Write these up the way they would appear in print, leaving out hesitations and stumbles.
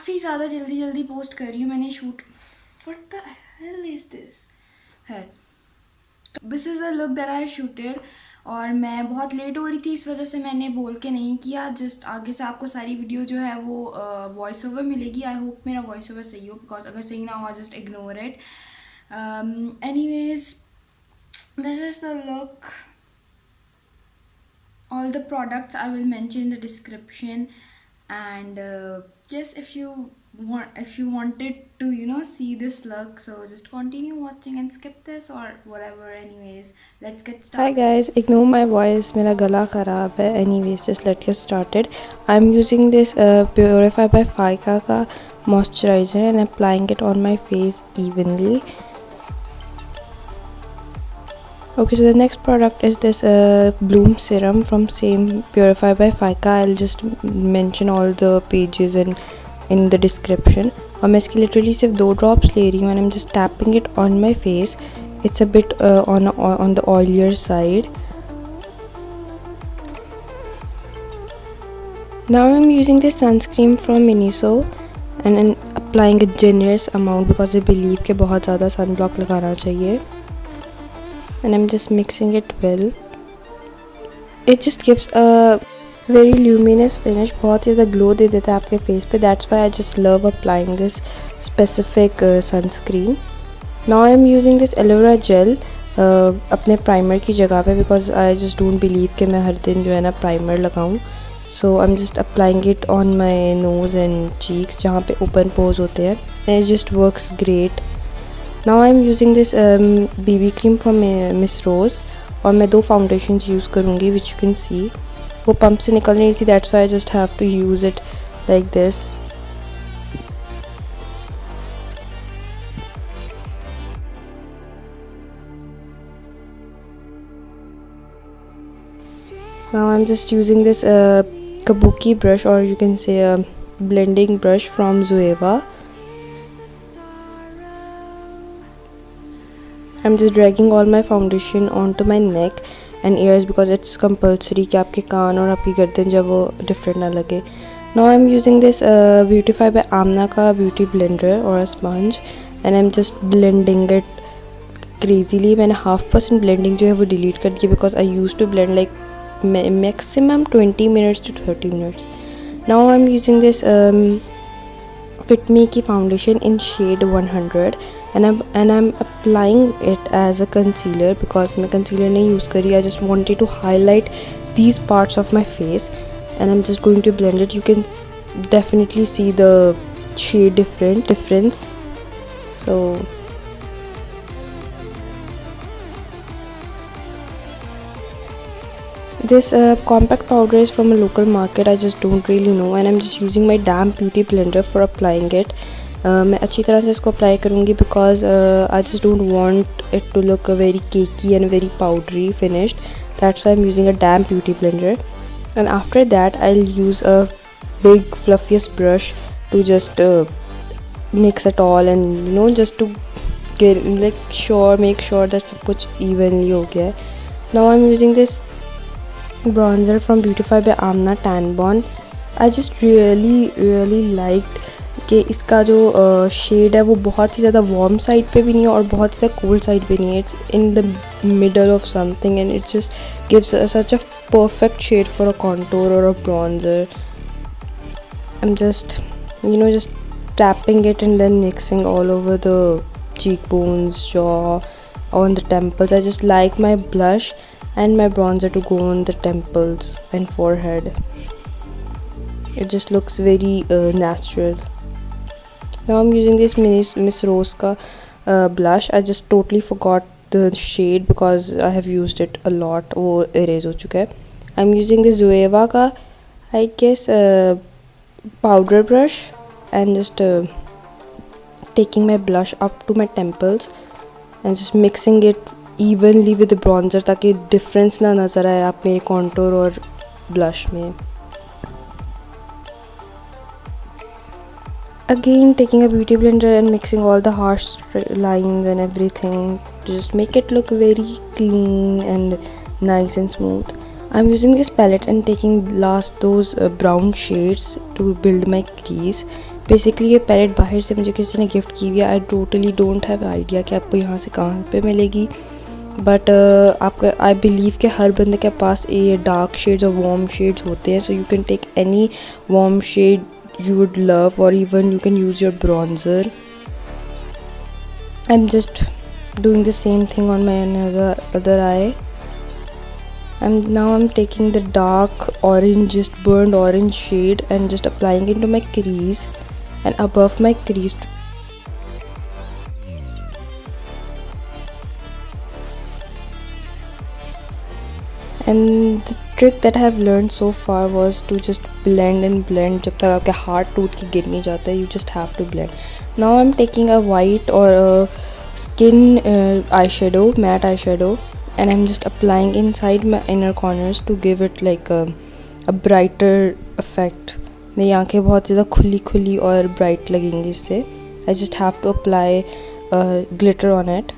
काफ़ी ज़्यादा जल्दी जल्दी पोस्ट कर रही हूँ मैंने shoot. What the hell is this है. This is the look that I shooted. और मैं बहुत लेट हो रही थी, इस वजह से मैंने बोल के नहीं किया. जस्ट आगे से आपको सारी वीडियो जो है वो वॉइस ओवर मिलेगी. आई होप मेरा वॉइस ओवर सही हो, बिकॉज अगर सही ना हो just ignore it. Anyways, this is the look. All the products I will mention in the description. And yes, if you wanted to see this look, so just continue watching and skip this or whatever. Anyways, let's get Hi started. guys, ignore my voice, मेरा गला ख़राब है. Anyways, just let's get started. I'm using this Purify by Faika का moisturizer and applying it on my face evenly. Okay, so the next product is this Bloom serum from same Purify by Faika. I'll just mention all the pages in the description. और मैं इसकी literally सिर्फ 2 drops ले रही हूँ and I'm just tapping it on my face. It's a bit on the oilier side. Now I'm using this sunscreen from Miniso and then applying a generous amount because I believe कि बहुत ज़्यादा sunblock लगाना चाहिए. And I'm just mixing it well. It just gives a very luminous finish. बहुत ही ज़्यादा glow दे देता है आपके face पे. That's why I just love applying this specific sunscreen. Now I'm using this aloe vera gel अपने primer की जगह पे because I just don't believe कि मैं हर दिन जो है ना primer लगाऊँ. So I'm just applying it on my nose and cheeks जहाँ पे open pores होते हैं and it just works great. Now I'm using this BB cream from Miss Rose और मैं 2 foundations use करूँगी which you can see. वो pump से निकल रही थी, that's why I just have to use it like this. Now I'm just using this kabuki brush, or you can say a blending brush from Zoeva. I'm just dragging all my foundation onto my neck and ears because it's compulsory कि आपके कान और आपकी गर्दन जब वो different ना लगे. Now I'm using this Beautify by Amna का beauty blender or a sponge and I'm just blending it crazily. मैंने 0.5% blending जो है वो delete कर दी because I used to blend like maximum 20 minutes to 30 minutes. Now I'm using this Fit Me की foundation in shade 100 and I'm applying it as a concealer because मैं concealer नहीं use करी. I just wanted to highlight these parts of my face and I'm just going to blend it. You can definitely see the shade difference. So this compact powder is from a local market. I just don't really know and I'm just using my damp beauty blender for applying it. मैं अच्छी तरह से इसको apply करूँगी because I just don't want it to look very cakey and very powdery finished. That's why I'm using a damp beauty blender. And after that I'll use a big fluffiest brush to just mix it all and just to get make sure that सब कुछ evenly हो गया है. Now I'm using this bronzer from Beautify by Amna Tan Bond. I just really liked कि इसका जो shade है वो बहुत ही ज़्यादा वार्म साइड पे भी नहीं है और बहुत ही ज़्यादा कोल्ड साइड पे नहीं है. It's in the middle of something and it just gives such a perfect shade for a contour और a bronzer. I am just just tapping it and then mixing all over the cheekbones, jaw, on the temples. I just like my blush and my bronzer to go on the temples and forehead. It just looks very natural. Now I'm using this Miss Rose का blush. I just totally forgot the shade because I have used it a lot. वो erase हो चुका है. I'm using this Zoeva का I guess powder brush and just taking my blush up to my temples and just mixing it evenly with the bronzer ताकि difference ना नज़र आए आप मेरे contour और blush में. Again taking a beauty blender and mixing all the harsh lines and everything to just make it look very clean and nice and smooth. I'm using this palette and taking those brown shades to build my crease basically ये palette बाहर से मुझे किसी ने gift की हुई है। I totally don't have idea कि आपको यहाँ से कहाँ पे मिलेगी, बट आपका आई बिलीव कि हर बंदे के पास ये डार्क शेड्स और वार्म शेड्स होते हैं, so you can take any warm shade you would love, or even you can use your bronzer. I'm just doing the same thing on my other eye. I'm taking the dark orange, just burnt orange shade, and just applying it into my crease and above my crease. And the trick that I have learned so far was to just blend and blend. जब तक आपके हाथ टूट के गिर नहीं जाता है, you just have to blend. Now I'm taking a white or a skin eyeshadow, matte eyeshadow, and I'm just applying inside my inner corners to give it like a brighter effect. मेरी आंखें बहुत ज़्यादा खुली खुली और bright लगेंगी इससे. I just have to apply glitter on it.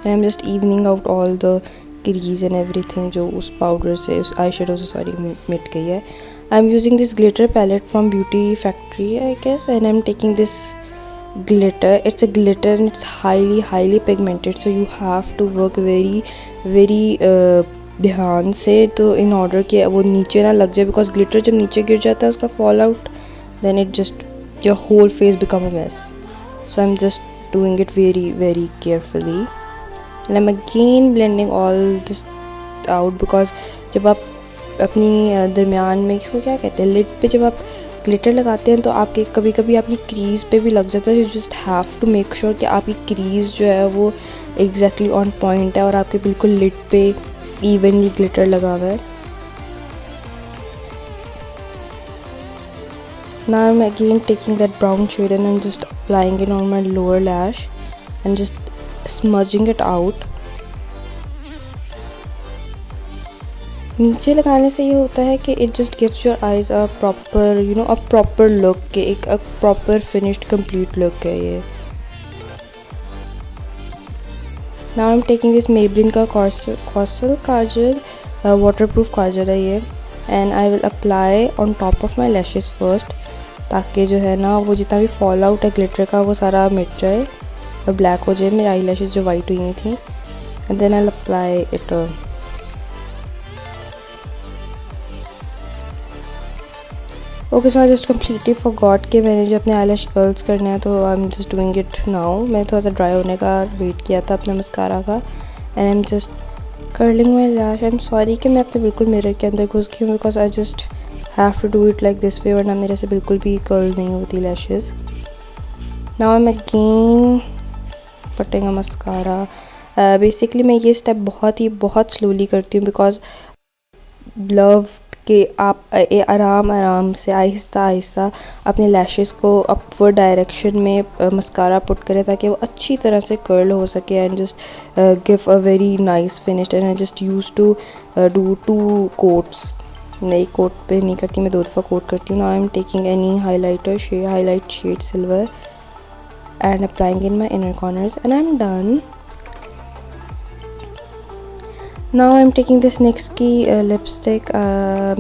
And I'm just evening out all the crease and everything जो उस पाउडर से, उस आई शेडो से सॉरी मिट गई है. I'm using this glitter palette from Beauty Factory, I guess, and I'm taking this glitter. It's a glitter and it's highly pigmented, so you have to work very ध्यान से, तो in order कि वो नीचे ना लग जाए, बिकॉज ग्लिटर जब नीचे गिर जाता है उसका fall out, then it just your whole face become a mess. So I'm just doing it very carefully. And I'm again blending all this out because जब आप अपनी दरमियान में, इसको क्या कहते हैं, लिड पे जब आप ग्लिटर लगाते हैं तो आपके कभी कभी आपकी क्रीज़ पे भी लग जाता है. You just have to make sure कि आपकी क्रीज़ जो है वो एग्जैक्टली ऑन पॉइंट है और आपके बिल्कुल लिड पे इवनली ग्लिटर लगा हुआ है. Now I'm again taking that brown shade and I'm just applying it on my lower lash and just smudging it out. नीचे लगाने से ये होता है कि it just gives your eyes a proper, you know, a proper look, कि एक proper finished complete look है ये. Now I'm taking this Maybelline का Kausal काजल, waterproof काजल है ये, and I will apply on top of my lashes first, ताकि जो है ना वो जितना भी फॉल आउट है ग्लिटर का वो सारा मिट जाए और ब्लैक हो जाए मेरी आई लैशेज़ जो वाइट हुई थी. And then I apply it. Okay, so I just completely forgot कि मैंने जो अपने आई लैश कर्ल्स करने हैं, तो आई am just doing it now. मैंने थोड़ा सा ड्राई होने का वेट किया था अपने मस्कारा का, and I am just curling my lash. I am sorry कि मैं अपने बिल्कुल मिरर के अंदर घुस गई हूँ, because I just have to do it like this way, वरना मेरे से बिल्कुल भी कर्ल नहीं होती lashes. Now I am again putting a mascara. Basically मैं ये स्टेप बहुत स्लोली करती हूँ, बिकॉज लव कि आप आराम से आहिस्ता अपने लैशेस को अपवर्ड डायरेक्शन में मस्कारा पुट करें ताकि वो अच्छी तरह से कर्ल हो सके and just give a very nice finish. And I just use to do 2 coats. नई कोट पे नहीं करती, मैं 2 दफ़ा कोट करती हूँ. Now I am taking any highlight shade silver and applying in my inner corners, and I'm done. Now I'm taking this NYX lipstick,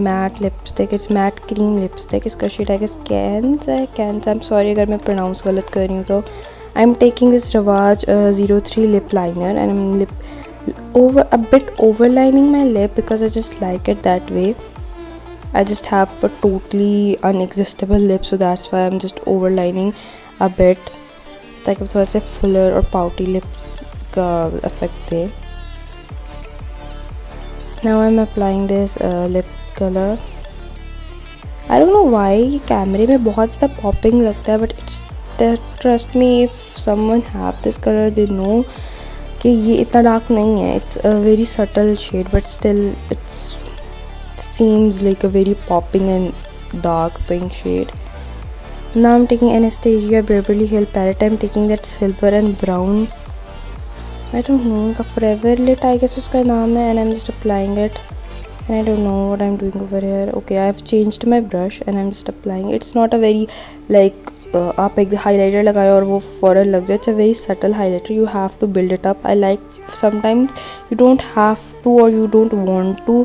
matte lipstick. It's matte cream lipstick. इसका shade I guess Cans. I'm sorry अगर मैं pronounce गलत कर रही हूँ तो. I'm taking this Ravage 03 lip liner, and I'm a bit overlining my lip because I just like it that way. I just have a totally unexistable lip, so that's why I'm just overlining a bit, ताकि थोड़ा से fuller और pouty lips का effect दे. Now I am applying this lip colour. I don't know why कैमरे में बहुत ज़्यादा पॉपिंग लगता है, but it's trust me, if someone have this colour they know कि ये इतना डार्क नहीं है. It's a very subtle shade, but still it's seems like a very popping and dark pink shade. Now I'm taking Anastasia Beverly Hills palette. I'm taking that silver and brown, I don't know, the Forever Lit I guess उसका नाम है, and I'm just applying it, and I don't know what I'm doing over here. Okay, I've changed my brush and I'm just applying. It's not a very like आप एक highlighter लगाएं और वो फ़ौरन लग जाए. It's a very subtle highlighter. You have to build it up. I like sometimes you don't have to or you don't want to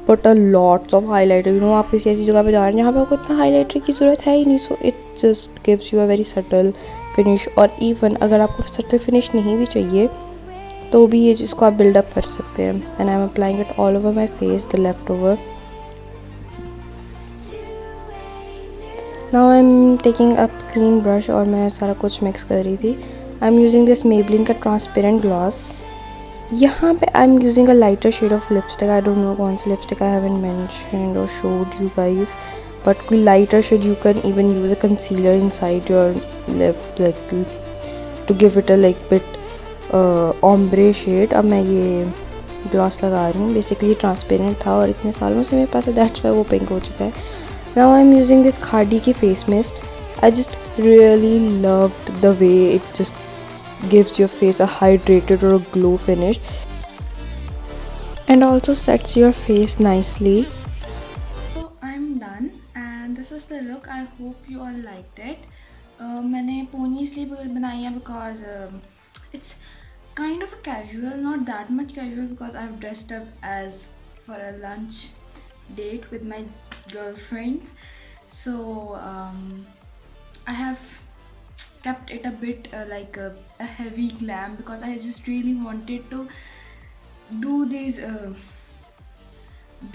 put a lots of highlighter, you know आप किसी ऐसी जगह पे जा रहे हैं जहाँ पे आपको इतना हाईलाइटर की ज़रूरत है ही नहीं, so it just gives you a very subtle finish. और इवन अगर आपको सटल फिनिश नहीं भी चाहिए तो भी ये जिसको आप बिल्डअप कर सकते हैं। And I am applying it all over my face, the left over. Now I am taking a clean brush और मैं सारा कुछ मिक्स कर रही थी। I am using this Maybelline का ट्रांसपेरेंट ग्लॉस। यहाँ पे I am using a lighter shade of lipstick, I don't know कौन सी लिपस्टिक आई हैवंट मेंशन्ड और शोड यू गाइस, बट कोई lighter shade, you can even use a concealer inside your lip like to give it a like bit ombre shade. अब मैं ये gloss लगा रही हूँ, बेसिकली ट्रांसपेरेंट था और इतने सालों से मेरे पास है, दैट्स वाई वो पिंक हो चुका है। Now I am using this Khadi की face mist. I just really loved the way it just gives your face a hydrated or a glow finish and also sets your face nicely. So I'm done and this is the look. I hope you all liked it. मैंने pony इसलिए बनाई है because it's kind of a casual, not that much casual, because I've dressed up as for a lunch date with my girlfriends. So I have kept it a bit like a heavy glam because I just really wanted to do these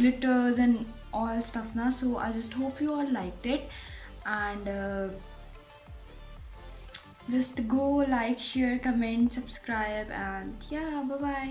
glitters and all stuff now. So I just hope you all liked it and just go like, share, comment, subscribe, and yeah, bye bye.